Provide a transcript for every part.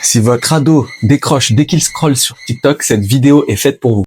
Si votre ado décroche dès qu'il scrolle sur TikTok, cette vidéo est faite pour vous.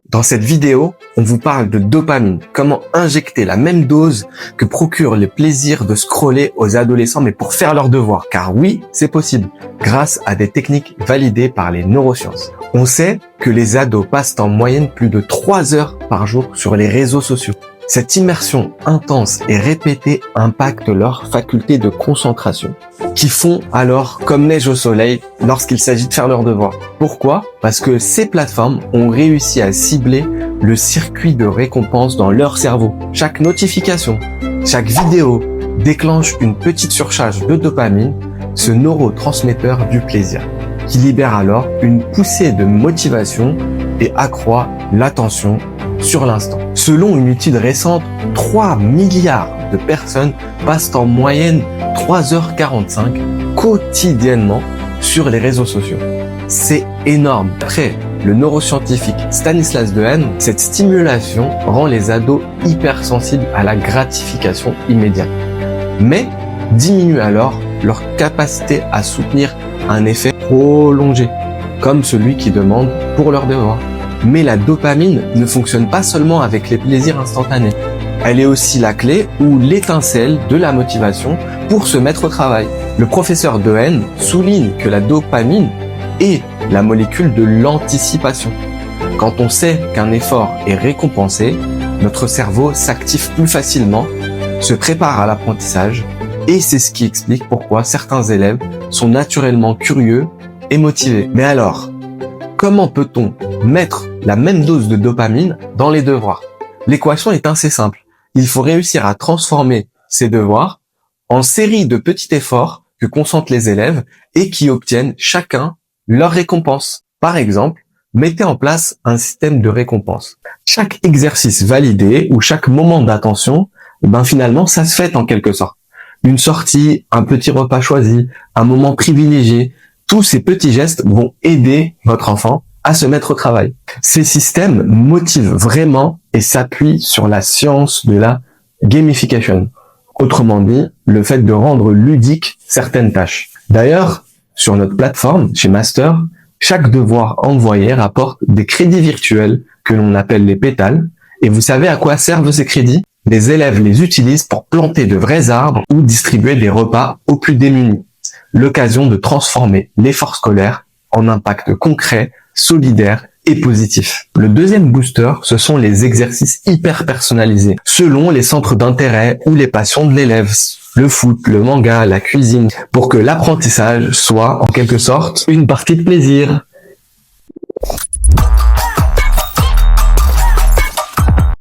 Dans cette vidéo, on vous parle de dopamine, comment injecter la même dose que procure le plaisir de scroller aux adolescents, mais pour faire leurs devoirs. Car oui, c'est possible, grâce à des techniques validées par les neurosciences. On sait que les ados passent en moyenne plus de 3 heures par jour sur les réseaux sociaux. Cette immersion intense et répétée impacte leur faculté de concentration, qui font alors comme neige au soleil lorsqu'il s'agit de faire leurs devoirs. Pourquoi ? Parce que ces plateformes ont réussi à cibler le circuit de récompense dans leur cerveau. Chaque notification, chaque vidéo déclenche une petite surcharge de dopamine, ce neurotransmetteur du plaisir, qui libère alors une poussée de motivation et accroît l'attention sur l'instant. Selon une étude récente, 3 milliards de personnes passent en moyenne 3h45 quotidiennement sur les réseaux sociaux. C'est énorme. Après le neuroscientifique Stanislas Dehaene, cette stimulation rend les ados hypersensibles à la gratification immédiate, mais diminue alors leur capacité à soutenir un effet prolongé, comme celui qui demande pour leurs devoirs. Mais la dopamine ne fonctionne pas seulement avec les plaisirs instantanés. Elle est aussi la clé ou l'étincelle de la motivation pour se mettre au travail. Le professeur Dehaene souligne que la dopamine est la molécule de l'anticipation. Quand on sait qu'un effort est récompensé, notre cerveau s'active plus facilement, se prépare à l'apprentissage, et c'est ce qui explique pourquoi certains élèves sont naturellement curieux et motivés. Mais alors, comment peut-on mettre la même dose de dopamine dans les devoirs ? L'équation est assez simple. Il faut réussir à transformer ces devoirs en séries de petits efforts que consentent les élèves et qui obtiennent chacun leur récompense. Par exemple, mettez en place un système de récompense. Chaque exercice validé ou chaque moment d'attention, finalement, ça se fête en quelque sorte. Une sortie, un petit repas choisi, un moment privilégié, tous ces petits gestes vont aider votre enfant à se mettre au travail. Ces systèmes motivent vraiment et s'appuient sur la science de la gamification. Autrement dit, le fait de rendre ludique certaines tâches. D'ailleurs, sur notre plateforme, chez Master, chaque devoir envoyé rapporte des crédits virtuels que l'on appelle les pétales. Et vous savez à quoi servent ces crédits ? Les élèves les utilisent pour planter de vrais arbres ou distribuer des repas aux plus démunis. L'occasion de transformer l'effort scolaire en impact concret, solidaire et positif. Le deuxième booster, ce sont les exercices hyper personnalisés, selon les centres d'intérêt ou les passions de l'élève. Le foot, le manga, la cuisine, pour que l'apprentissage soit en quelque sorte une partie de plaisir.